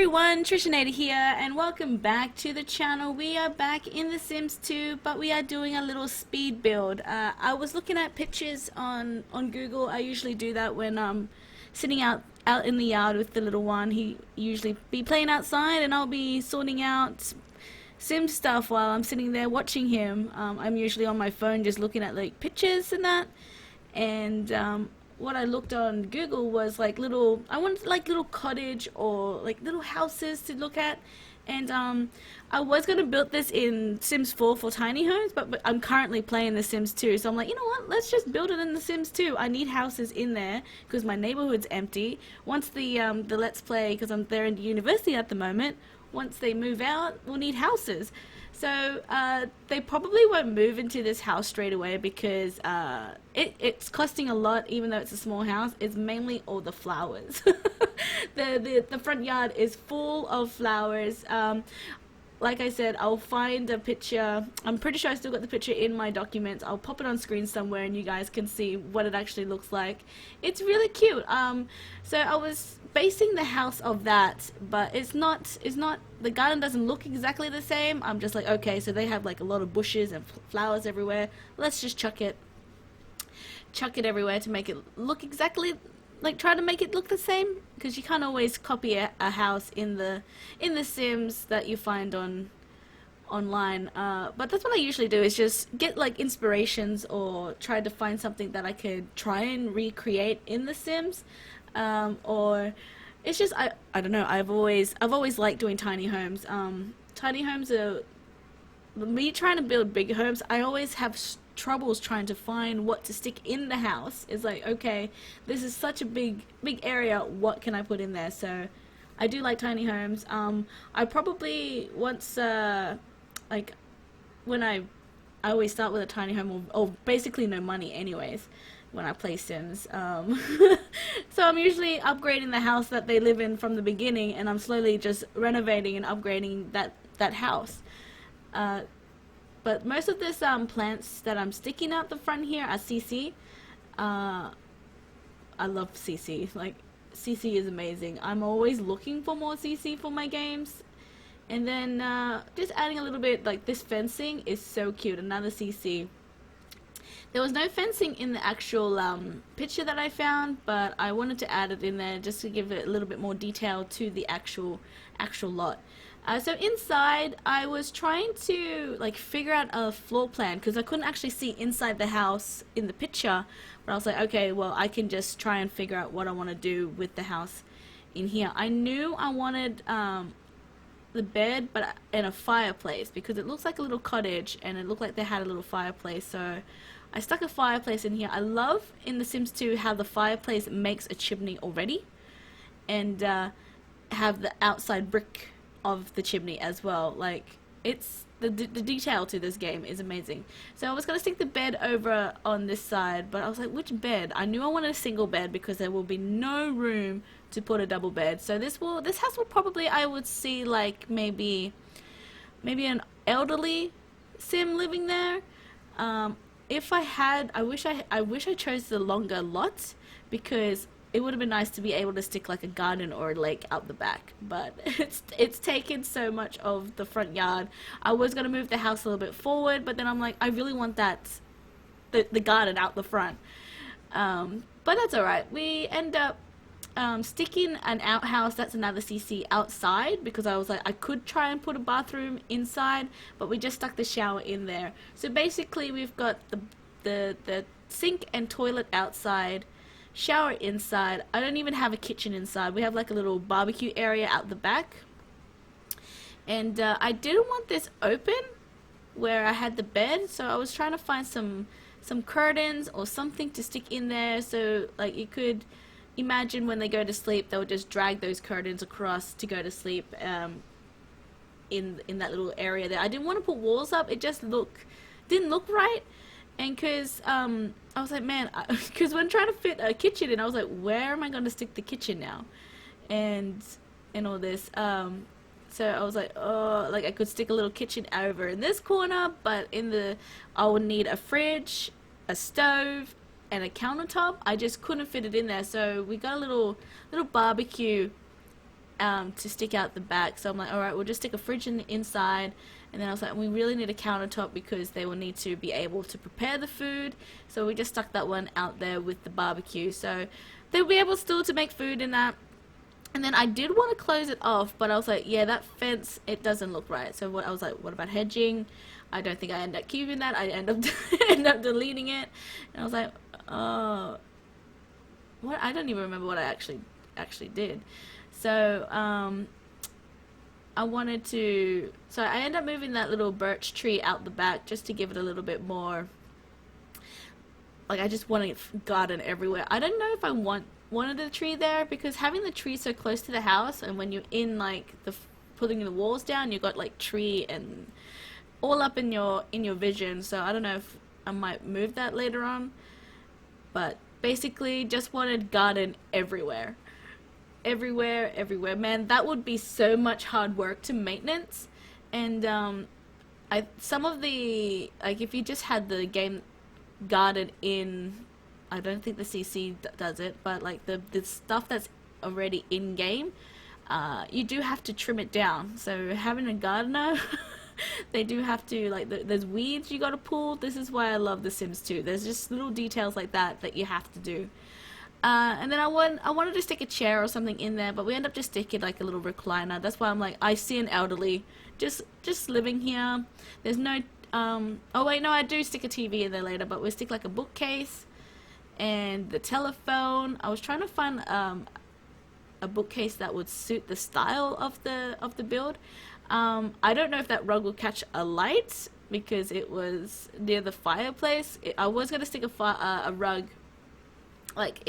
everyone, Trishinator here, and welcome back to the channel. We are back in The Sims 2, but we are doing a little speed build. I was looking at pictures on Google. I usually do that when I'm sitting out in the yard with the little one. He usually be playing outside, and I'll be sorting out Sim stuff while I'm sitting there watching him. I'm usually on my phone just looking at like pictures and that, and what I looked on Google was like I wanted like little cottage or like little houses to look at, and I was gonna build this in Sims 4 for tiny homes, but I'm currently playing The Sims 2, so I'm like, you know what? Let's just build it in The Sims 2. I need houses in there because my neighborhood's empty. Once the Let's Play, because I'm there in university at the moment. Once they move out, we'll need houses. So they probably won't move into this house straight away because it's costing a lot, even though it's a small house. It's mainly all the flowers. The front yard is full of flowers. Like I said, I'll find a picture. I'm pretty sure I still got the picture in my documents. I'll pop it on screen somewhere and you guys can see what it actually looks like. It's really cute. So I was basing the house of that, but it's not the garden doesn't look exactly the same. I'm just like, okay, so they have like a lot of bushes and flowers everywhere. Let's just chuck it everywhere to make it look exactly like, try to make it look the same, because you can't always copy a house in the Sims that you find online. But that's what I usually do, is just get like inspirations or try to find something that I could try and recreate in the Sims, or it's just I don't know. I've always liked doing tiny homes. Tiny homes are, me trying to build big homes, I always have troubles trying to find what to stick in the house. It's like, okay, this is such a big area, what can I put in there? So I do like tiny homes. I probably once like when I always start with a tiny home, or basically no money anyways when I play Sims. So I'm usually upgrading the house that they live in from the beginning, and I'm slowly just renovating and upgrading that house. But most of this plants that I'm sticking out the front here are CC. I love CC. Like, CC is amazing. I'm always looking for more CC for my games. And then just adding a little bit, like this fencing is so cute. Another CC. There was no fencing in the actual picture that I found, but I wanted to add it in there just to give it a little bit more detail to the actual lot. So inside, I was trying to like figure out a floor plan because I couldn't actually see inside the house in the picture. But I was like, okay, well, I can just try and figure out what I want to do with the house in here. I knew I wanted the bed, but and a fireplace, because it looks like a little cottage, and it looked like they had a little fireplace. So I stuck a fireplace in here. I love in The Sims 2 how the fireplace makes a chimney already, and have the outside brick of the chimney as well. Like, it's the detail to this game is amazing. So I was gonna stick the bed over on this side, but I was like, which bed? I knew I wanted a single bed because there will be no room to put a double bed. So this house will probably, I would see like maybe an elderly Sim living there. If I had, I wish I chose the longer lot, because it would have been nice to be able to stick like a garden or a lake out the back, but it's taken so much of the front yard. I was gonna move the house a little bit forward, but then I'm like, I really want the garden out the front. But that's alright. We end up sticking an outhouse, that's another CC, outside, because I was like, I could try and put a bathroom inside, but we just stuck the shower in there. So basically we've got the sink and toilet outside, shower inside. I don't even have a kitchen inside. We have like a little barbecue area out the back, and I didn't want this open where I had the bed, so I was trying to find some curtains or something to stick in there, so like you could imagine when they go to sleep, they'll just drag those curtains across to go to sleep in that little area there. I didn't want to put walls up. It just didn't look right. And because I was like, man, because when trying to fit a kitchen in, I was like, where am I going to stick the kitchen now? And all this. So I was like, oh, like I could stick a little kitchen over in this corner, but I would need a fridge, a stove, and a countertop. I just couldn't fit it in there. So we got a little barbecue to stick out the back. So I'm like, alright, we'll just stick a fridge in the inside. And then I was like, we really need a countertop because they will need to be able to prepare the food. So we just stuck that one out there with the barbecue. So they'll be able still to make food in that. And then I did want to close it off, but I was like, yeah, that fence, it doesn't look right. So I was like, what about hedging? I don't think I end up keeping that. I end up deleting it. And I was like, oh, what? I don't even remember what I actually did. So I wanted to, so I ended up moving that little birch tree out the back just to give it a little bit more, like, I just wanted garden everywhere. I don't know if I wanted a tree there, because having the tree so close to the house, and when you're in like putting the walls down, you got like tree and all up in your vision. So I don't know if I might move that later on, but basically just wanted garden everywhere. Everywhere, man. That would be so much hard work to maintenance. And some of the, like, if you just had the game garden in, I don't think the CC does it, but like the stuff that's already in game, you do have to trim it down. So having a gardener, they do have to, like, there's weeds you gotta pull. This is why I love The Sims 2. There's just little details like that you have to do. And then I wanted to stick a chair or something in there, but we end up just sticking like a little recliner. That's why I'm like, I see an elderly just living here. There's no, oh wait, no, I do stick a TV in there later, but we stick like a bookcase and the telephone. I was trying to find a bookcase that would suit the style of the build. I don't know if that rug will catch a light because it was near the fireplace. I was gonna stick a rug like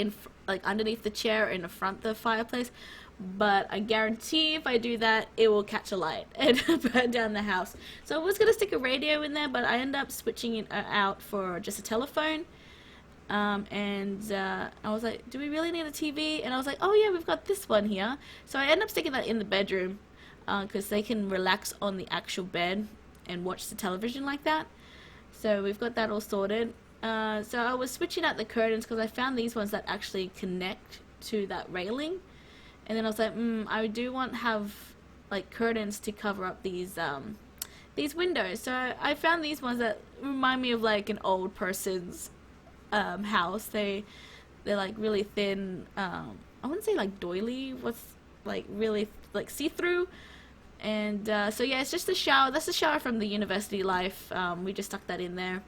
underneath the chair in the front of the fireplace, but I guarantee if I do that, it will catch a light and burn down the house. So I was gonna stick a radio in there, but I ended up switching it out for just a telephone. And I was like, do we really need a TV? And I was like, oh yeah, we've got this one here. So I ended up sticking that in the bedroom because they can relax on the actual bed and watch the television like that. So we've got that all sorted. So I was switching out the curtains because I found these ones that actually connect to that railing. And then I was like, I do want to have like curtains to cover up these windows. So I found these ones that remind me of like an old person's house. They're like really thin. I wouldn't say like doily. What's like really like see-through. And so yeah, it's just a shower. That's the shower from the university life. We just stuck that in there.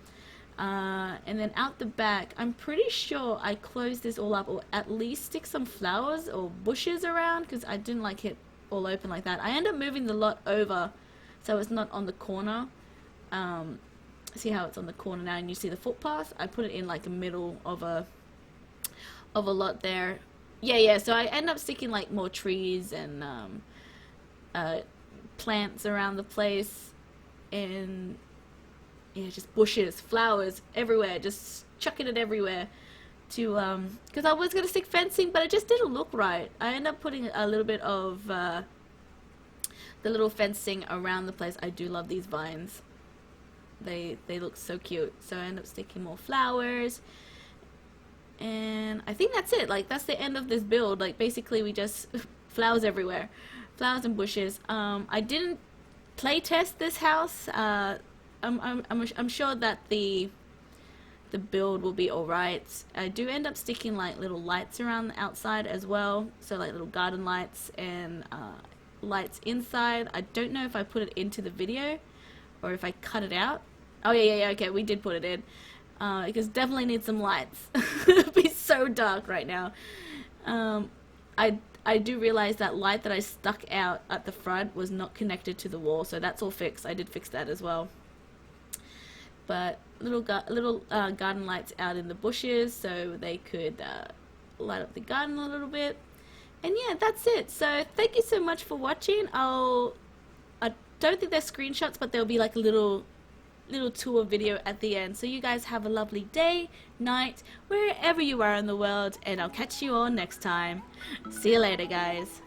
And then out the back, I'm pretty sure I closed this all up, or at least stick some flowers or bushes around, because I didn't like it all open like that. I ended up moving the lot over so it's not on the corner. See how it's on the corner now and you see the footpath? I put it in like the middle of a lot there. Yeah, so I end up sticking like more trees and plants around the place, and yeah, just bushes, flowers everywhere, just chucking it everywhere to because I was gonna stick fencing, but it just didn't look right. I ended up putting a little bit of the little fencing around the place. I do love these vines. They look so cute. So I end up sticking more flowers, and I think that's it. Like, that's the end of this build. Like, basically we just flowers everywhere, flowers and bushes. I didn't play test this house. I'm sure that the build will be alright. I do end up sticking like little lights around the outside as well, so like little garden lights and lights inside. I don't know if I put it into the video or if I cut it out. Oh yeah, okay, we did put it in because definitely need some lights. It'd be so dark right now. I do realize that light that I stuck out at the front was not connected to the wall, so that's all fixed. I did fix that as well. But little garden lights out in the bushes so they could light up the garden a little bit. And yeah, that's it. So thank you so much for watching. I don't think they're screenshots, but there'll be like a little tour video at the end. So you guys have a lovely day, night, wherever you are in the world, and I'll catch you all next time. See you later, guys.